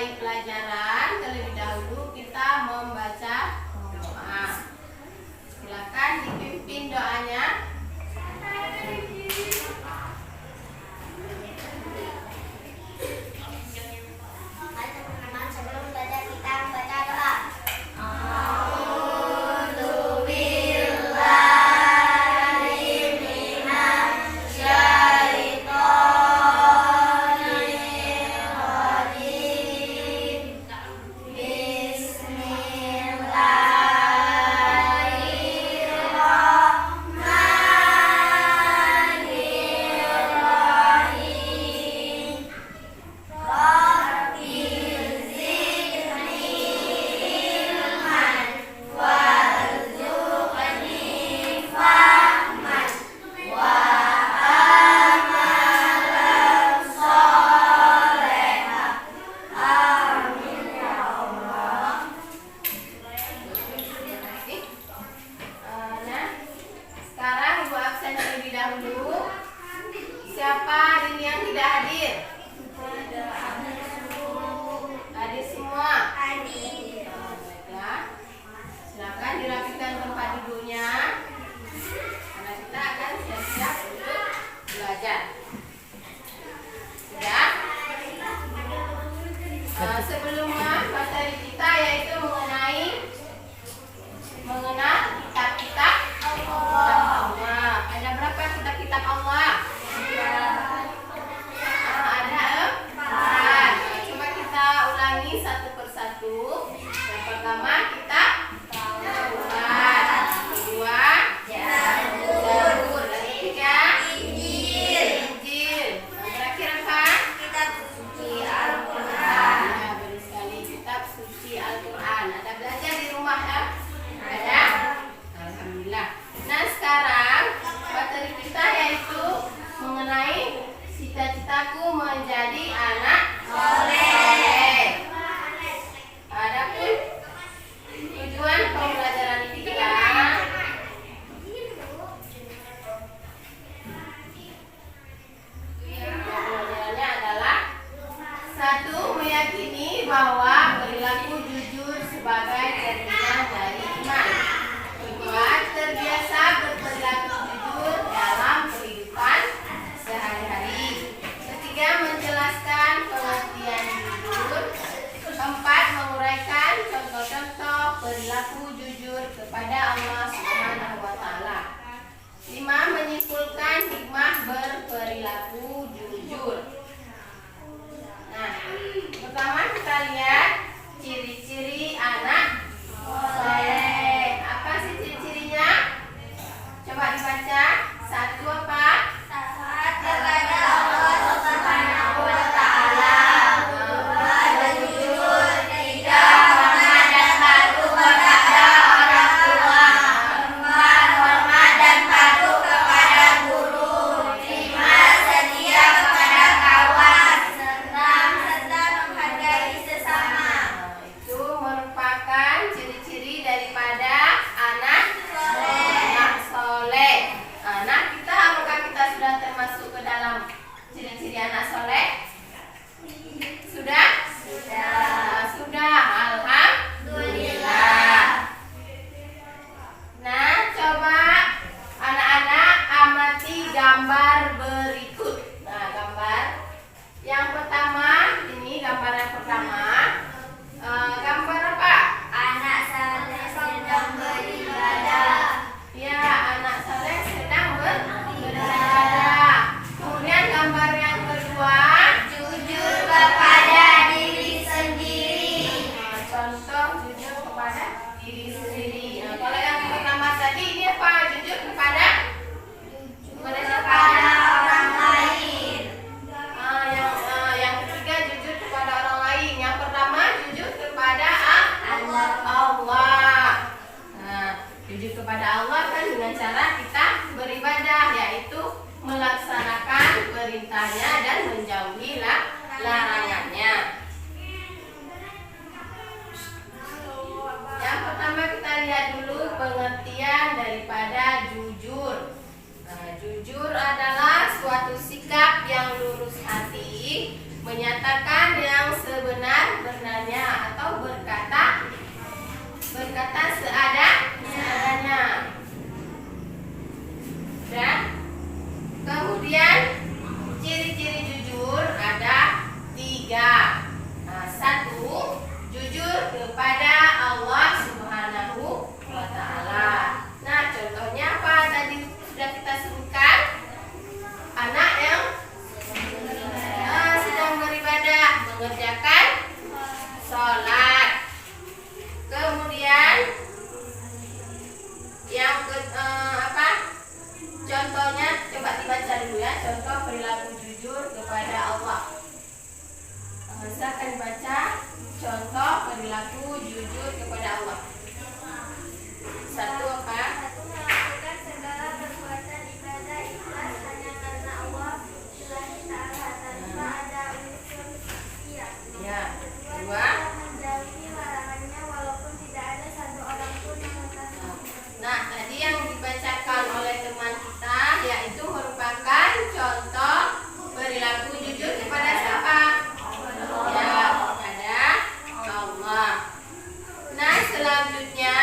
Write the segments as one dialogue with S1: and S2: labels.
S1: memulai pelajaran, terlebih dahulu kita membaca doa. Silakan dipimpin doanya.
S2: Teman-teman, sebelum belajar kita membaca doa.
S1: Siapa hari ini yang tidak hadir? Hadir semua?
S2: Hadir.
S1: Baiklah. Silakan dirapikan tempat duduknya, karena kita akan siap-siap untuk belajar. Sudah? Sebelumnya materi kita yaitu mengenal kitab-kitab Allah. Ada berapa kitab-kitab Allah? Ada 4. Coba kita ulangi satu persatu. Yang pertama kitab Taurat, kedua Zabur, dan ketiga Injil. Yang terakhir apa?
S2: Kitab suci Al-Quran.
S1: Ya, benar sekali, kitab suci Al-Quran. Ada belajar di rumah ya? Ada? Alhamdulillah. Nah, sekarang materi kita yaitu mengenai cita-citaku menjadi anak soleh. Adapun tujuan pembelajaran kita pembelajarannya adalah 1. Meyakini bahwa perilaku jujur sebagai cerminan dari iman. 2. Terbiasa berperilaku jujur dalam kehidupan sehari-hari. 3. Menjelaskan pengertian jujur. 4. Menguraikan contoh-contoh perilaku jujur kepada Allah Subhanahu wa Ta'ala. 5. Menyimpulkan hikmah berperilaku jujur. Nah, pertama kita lihat ciri-ciri anak soleh. Apa sih ciri-cirinya? Coba dibaca. 1 apa?
S2: Taat kepada Allah Subhanahu wa Ta'ala. 2. Jujur. 3. Hormat dan patuh kepada orang tua. 4. Hormat dan patuh kepada guru. 5. Setia
S1: sholat. Kemudian yang contohnya coba dibaca dulu ya. Contoh perilaku jujur kepada Allah. Silakan baca contoh perilaku jujur kepada Allah. Satu apa?
S2: Satu, melakukan segala perbuatan ibadah ikhlas hanya karena Allah Subhanahu Ta'ala tanpa ada unsur iya.
S1: Ya.
S2: Kedua,
S1: Dua.
S2: menjauhi larangannya walaupun tidak ada satu orang pun yang mengetahui.
S1: Nah, tadi yang dibacakan oleh teman kita yaitu merupakan contoh perilaku jujur kepada siapa? Ya, kepada Allah. Nah, selanjutnya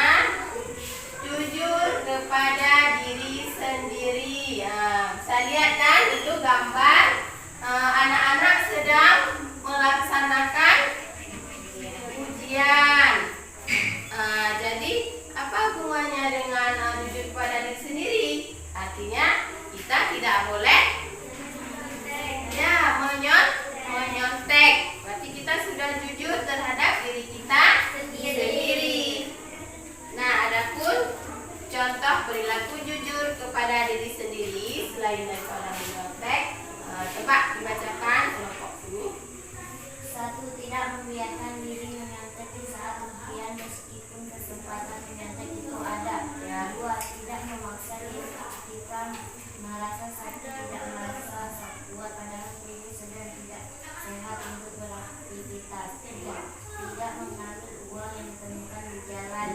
S1: jujur kepada diri sendiri. Bisa lihat kan itu gambar anak-anak sedang melaksanakan ujian. Jadi apa hubungannya dengan jujur kepada diri sendiri? Artinya kita tidak boleh ya menyontek. Berarti kita sudah jujur terhadap diri kita sendiri. Nah, adapun contoh perilaku jujur kepada diri sendiri selain daripada menyontek, coba dibacakan kelompok ini.
S2: Satu, tidak membiarkan diri menyontek di saat ujian meskipun kesempatan menyontek itu ada.
S1: Ya.
S2: Dua, tidak memaksa diri ketika merasa sakit, tidak merasa kuat padahal tubuh sedang tidak sehat untuk beraktivitas. Tiga, tidak mengambil uang yang ditemukan di jalan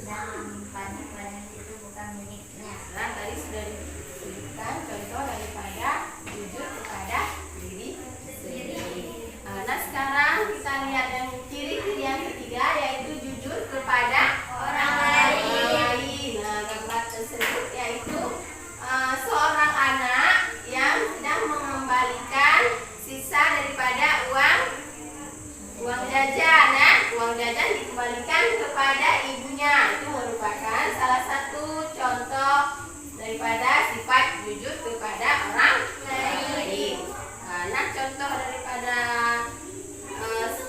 S2: dan menyimpannya padahal itu bukan miliknya.
S1: Nah, tadi sudah disebutkan contoh daripada jujur kepada diri sendiri. Nah, sekarang kita lihat yang ciri-ciri yang ketiga yaitu jujur kepada
S2: Orang lain.
S1: Nah, gambar tersebut yaitu seorang anak yang sedang mengembalikan sisa daripada uang jajan ya. Uang jajan dikembalikan kepada ibunya. Itu merupakan salah satu contoh daripada sifat jujur kepada orang lain. Nah, contoh daripada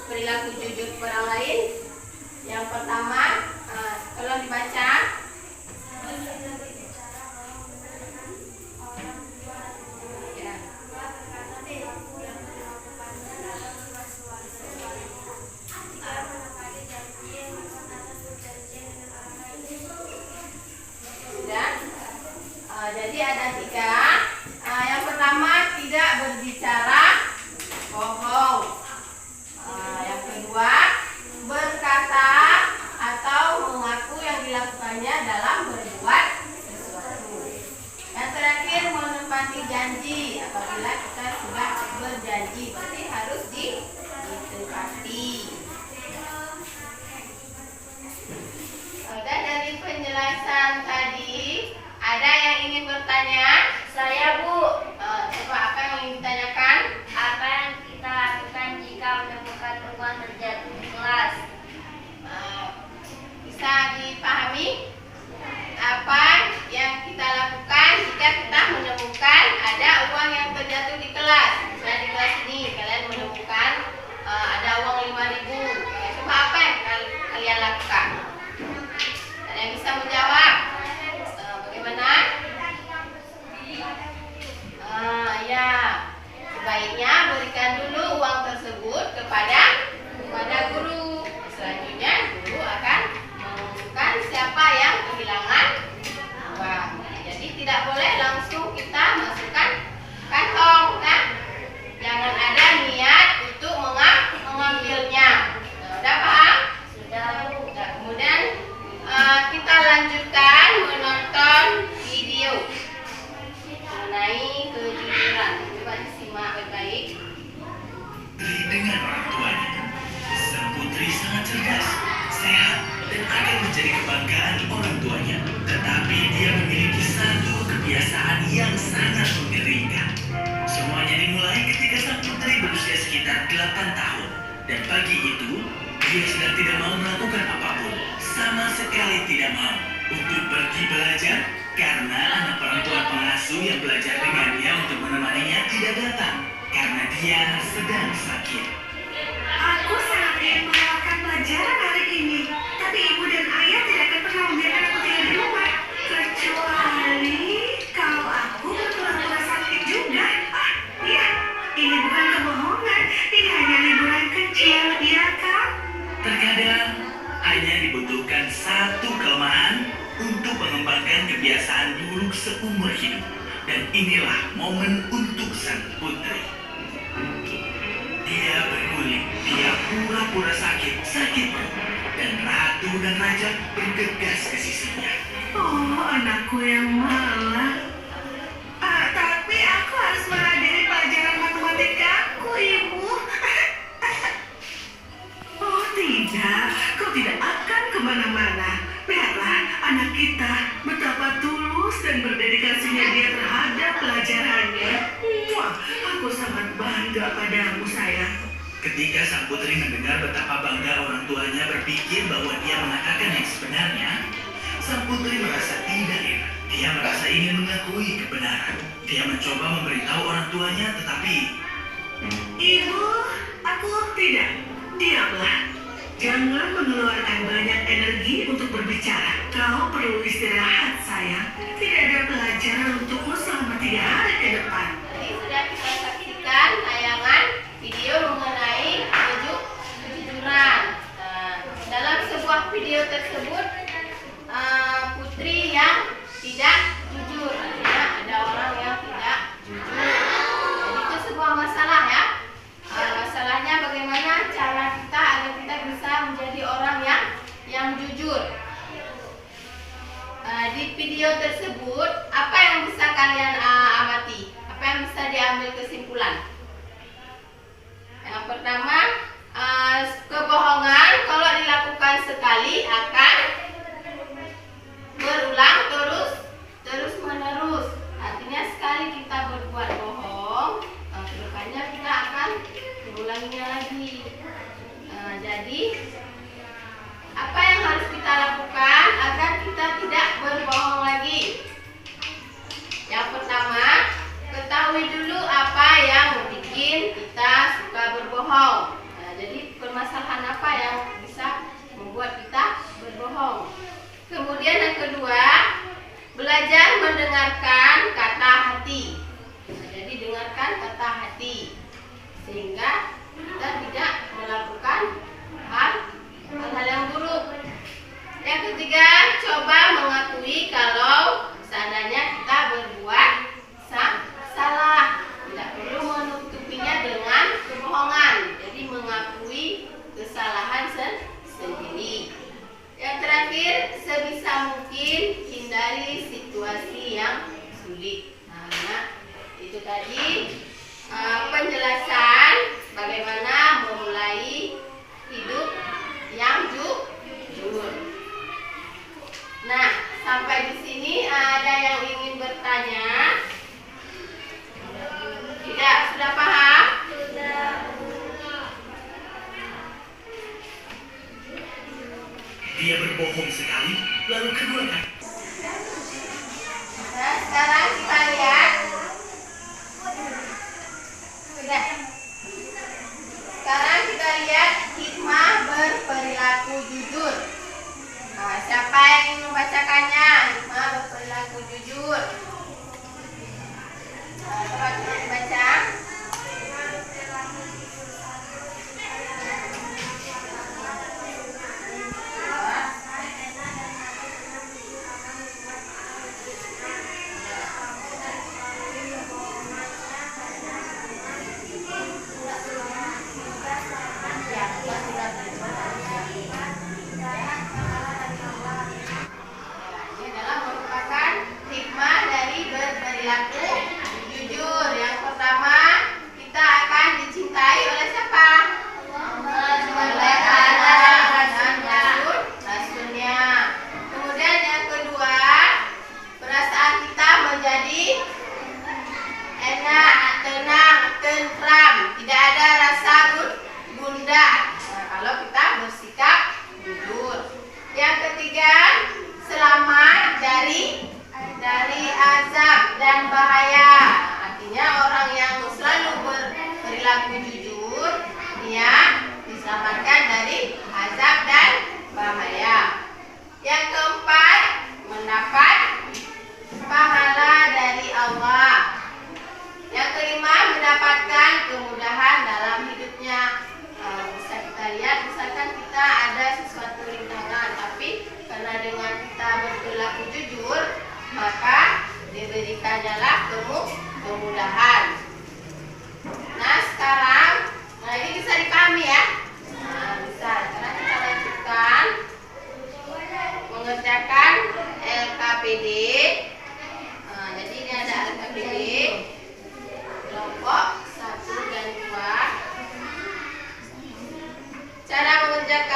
S1: perilaku jujur kepada orang lain yang pertama, kalau dibaca ya. Sudah. Jadi ada tiga. Yang pertama, tidak berbicara bohong. Yang kedua, berkata atau mengaku yang dilakukannya dalam berbuat sesuatu. Yang terakhir, menepati janji. Apabila kita sudah berjanji, berarti harus ditepati. Dan dari penjelasan tadi, ada yang ingin bertanya?
S2: Saya, Bu.
S1: Coba apa yang ingin ditanyakan?
S2: Apa yang kita lakukan jika menemukan uang terjatuh di kelas?
S1: Bisa dipahami? Apa yang kita lakukan jika kita menemukan ada uang yang terjatuh di kelas? Misalnya di kelas ini kalian menemukan ada uang 5.000. Coba apa yang kalian lakukan? Ada yang bisa menjawab? Bagaimana? Ya, sebaiknya berikan dulu uang tersebut kepada guru. Selanjutnya guru akan mengumumkan siapa yang kehilangan uang. Jadi tidak boleh langsung kita masukkan kantong, kan? Jangan ada niat untuk mengambilnya. Sudah paham?
S2: Sudah, Bu.
S1: Nah, kemudian kita lanjutkan menonton video mengenai kejujuran. Coba disimak baik-baik.
S3: Dengan orang tuanya, sang putri sangat cerdas, sehat, dan akan menjadi kebanggaan orang tuanya. Tetapi dia memiliki satu kebiasaan yang sangat mengerikan. Semuanya dimulai ketika sang putri berusia sekitar 8 tahun. Dan pagi itu, dia sedang tidak mau melakukan apapun. Sama sekali tidak mau untuk pergi belajar karena anak perempuan pengasuh yang belajar dengannya untuk menemaninya tidak datang karena dia sedang sakit.
S2: Aku sangat ingin mengalahkan
S3: mengembangkan kebiasaan buruk seumur hidup. Dan inilah momen untuk sang putri. Dia berguling, dia pura-pura sakit perut. Dan ratu dan raja bergegas ke sisinya. Oh, anakku yang malang. Tapi aku harus menghadiri pelajaran matematikaku, Ibu. Oh tidak, kau tidak akan kemana-mana. Lihatlah anak kita, betapa tulus dan berdedikasinya dia terhadap pelajarannya. Wah, aku sangat bangga padamu, sayang. Ketika sang putri mendengar betapa bangga orang tuanya berpikir bahwa dia mengatakan yang sebenarnya, sang putri merasa tidak enak. Dia merasa ingin mengakui kebenaran. Dia mencoba memberitahu orang tuanya, tetapi... Ibu, aku tidak. Diamlah. Jangan mengeluarkan banyak energi untuk berbicara. Kau perlu istirahat, sayang. Tidak ada pelajaran untukmu selama 3 hari ke depan.
S1: Tadi sudah kita saksikan tayangan video mengenai kejujuran. Dalam sebuah video tersebut, putri yang tidak jujur, artinya ada orang yang tidak jujur. Jadi itu sebuah masalah ya. Masalahnya bagaimana cara kita agar kita bisa menjadi orang yang jujur. Di video tersebut, apa yang bisa kalian amati? Apa yang bisa diambil kesimpulan? Yang pertama, kebohongan kalau dilakukan sekali akan berulang terus menerus. Artinya sekali kita berbuat bohong, kedepannya kita akan mengulanginya lagi. Jadi apa yang harus kita lakukan agar kita tidak berbohong lagi? Yang pertama, ketahui dulu apa yang membuat kita suka berbohong. Jadi permasalahan apa yang bisa membuat kita berbohong? Kemudian yang kedua, belajar mendengarkan kata hati. Jadi dengarkan kata hati sehingga kita tidak melakukan hal-hal yang buruk. Yang ketiga, coba mengakui kalau seandainya kita berbuat salah. Tidak perlu menutupinya dengan kebohongan. Jadi mengakui kesalahan sendiri. Yang terakhir, sebisa mungkin hindari situasi yang sulit. Nah, itu tadi penjelasan bagaimana memulai hidup yang jujur. Nah, sampai di sini ada yang ingin bertanya? Tidak, sudah paham?
S3: Dia berbohong sekali, lalu kedua kali.
S1: Nah, sekarang kita lihat. Sudah. Sekarang kita lihat hikmah berperilaku jujur. Nah, siapa yang ingin membacakannya? Hikmah berperilaku jujur. Coba dibaca. Ini adalah merupakan hikmah dari berperilaku jujur. Yang pertama,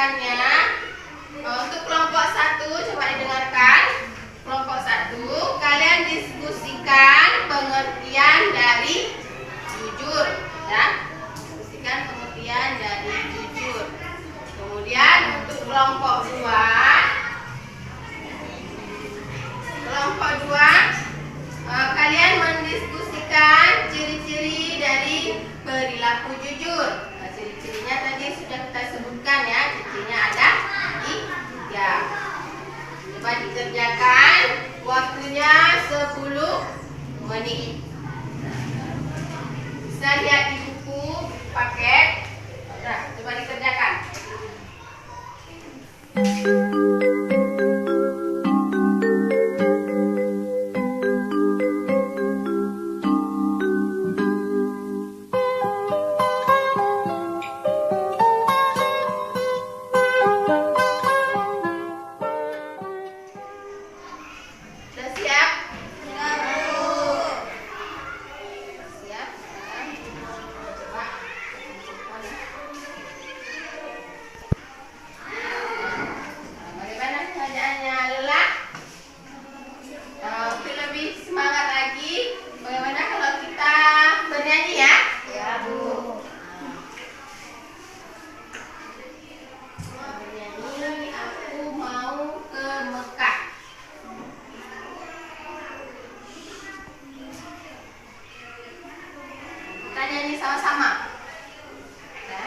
S1: menjelaskannya. Untuk kelompok 1, coba didengarkan. Kelompok 1, kalian diskusikan pengertian dari jujur, ya. Diskusikan pengertian dari jujur. Kemudian untuk kelompok 2, kalian mendiskusikan ciri-ciri dari perilaku jujur. Nah, ciri-cirinya tadi sudah kita sebutkan, ya. Cirinya ada 3. Coba dikerjakan. Waktunya 10 menit. Bisa lihat di buku paket. Nah, coba dikerjakan. Sudah siap? Siap? Coba. Bagaimana keadaannya? Lelah? Oke, lebih semangat lagi. Bagaimana kalau kita bernyanyi, ya?
S2: Ya, Bu.
S1: Bernyanyi, aku mau ke Mekah. Kita nyanyi sama-sama. Ya.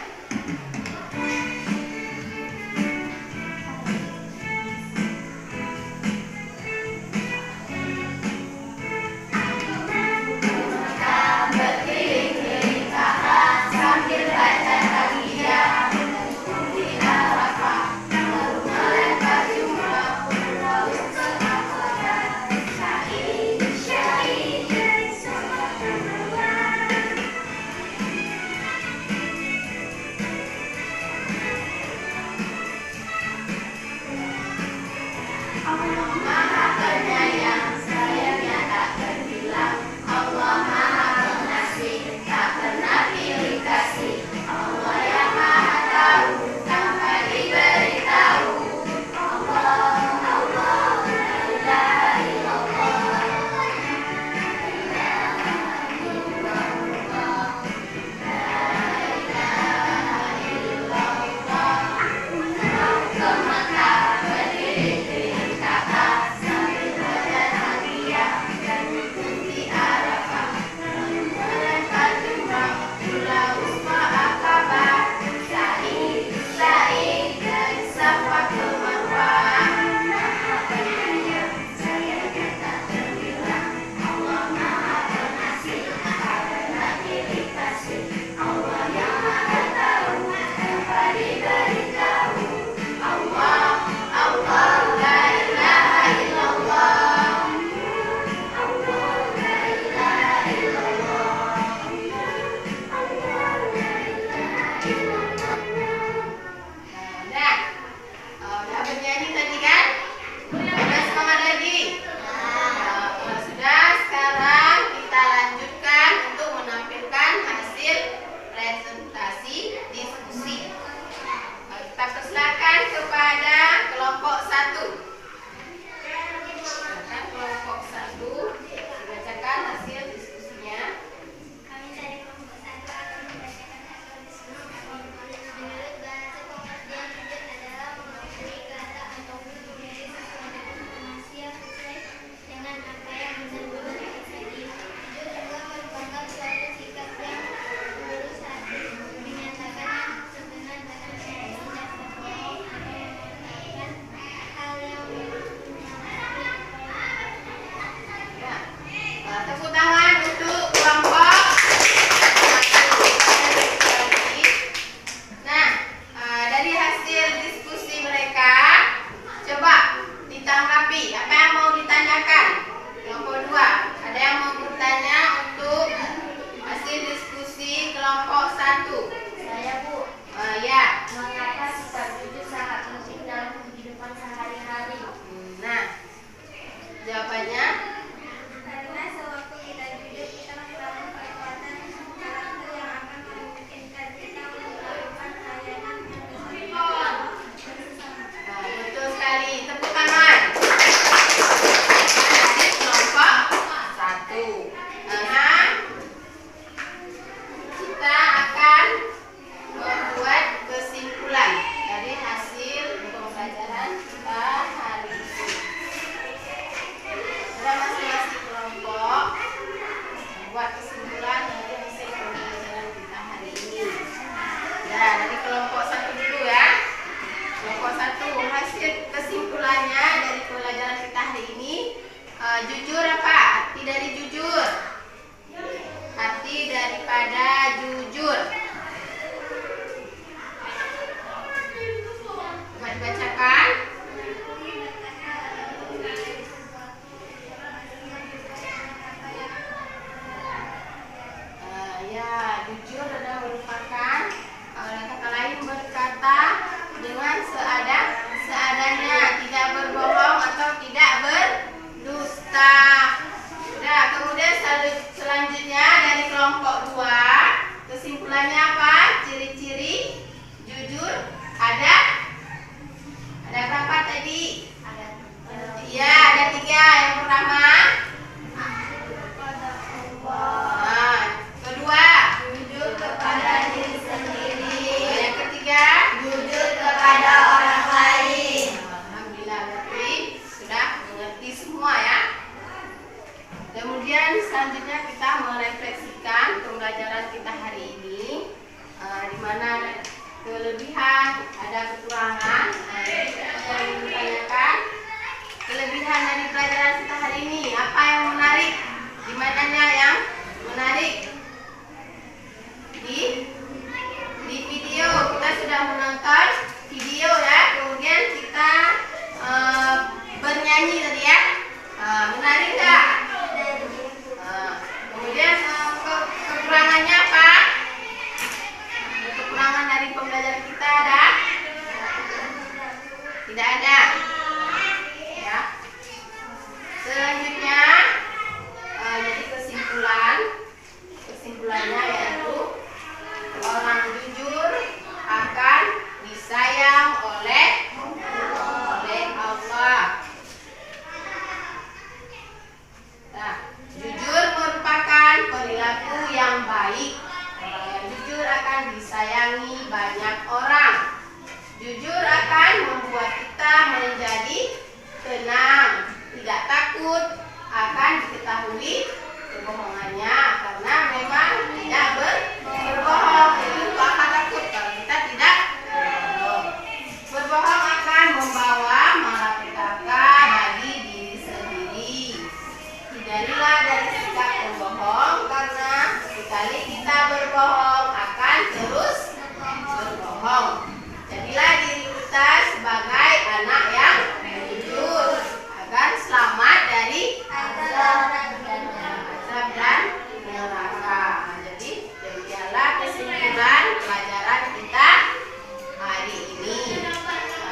S1: kesimpulannya dari pelajaran kita hari ini, jujur apa? Arti dari jujur. Arti daripada jujur. Coba dibacakan. Ya, jujur adalah merupakan kata lain berkata dengan seadanya, tidak berbohong atau tidak berdusta. Nah, kemudian selanjutnya dari kelompok 2, kesimpulannya apa? Ciri-ciri jujur ada berapa tadi? Iya, ada 3. Yang pertama, kedua, jujur kepada diri sendiri. Yang ketiga, jujur kepada orang lain. Alhamdulillah, berarti sudah mengerti semua ya. Kemudian selanjutnya kita merefleksikan pembelajaran kita hari ini, di mana ada kelebihan, ada kekurangan. Saya ingin bertanyakan kelebihan dari pelajaran kita hari ini. Apa yang menarik? Di mananya yang menarik? Di video kita sudah menonton video ya. Kemudian kita bernyanyi tadi ya. Menarik nggak? Kemudian kekurangannya apa? Kekurangan dari pembelajaran kita ada? Tidak ada. Ya. Selanjutnya jadi kesimpulannya yaitu orang jujur akan disayang oleh Allah. Nah, jujur merupakan perilaku yang baik. Orang yang jujur akan disayangi banyak orang. Jujur akan membuat kita menjadi tenang, tidak takut akan diketahui kebohongannya, karena memang tidak berbohong. Itu akan takut kalau kita tidak berbohong. Berbohong akan membawa malapetaka bagi diri sendiri. Hindarilah dari sikap pembohong, karena sekali kita berbohong akan terus berbohong. Jadilah diri kita sebagai anak yang jujur agar selamat dari azab dan neraka. Jadi demikianlah kesimpulan pelajaran kita hari ini.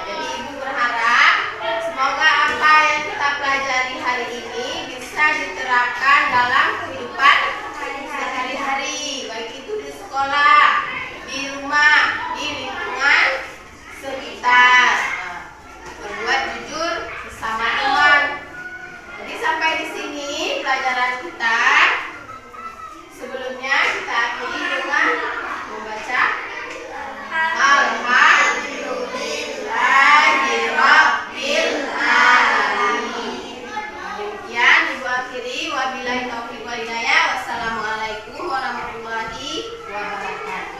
S1: Jadi Ibu berharap semoga apa yang kita pelajari hari ini bisa diterapkan dalam kehidupan sehari-hari, baik itu di sekolah, di rumah, di lingkungan sekitar. Berbuat jujur bersama teman. Jadi sampai di sini pelajaran kita. Sebelumnya kita akhiri dengan membaca Alhamdulillahirabbil alamin. Demikian Ibu akhiri. Wabillahi taufiq wal hidayah. Wassalamualaikum warahmatullahi wabarakatuh.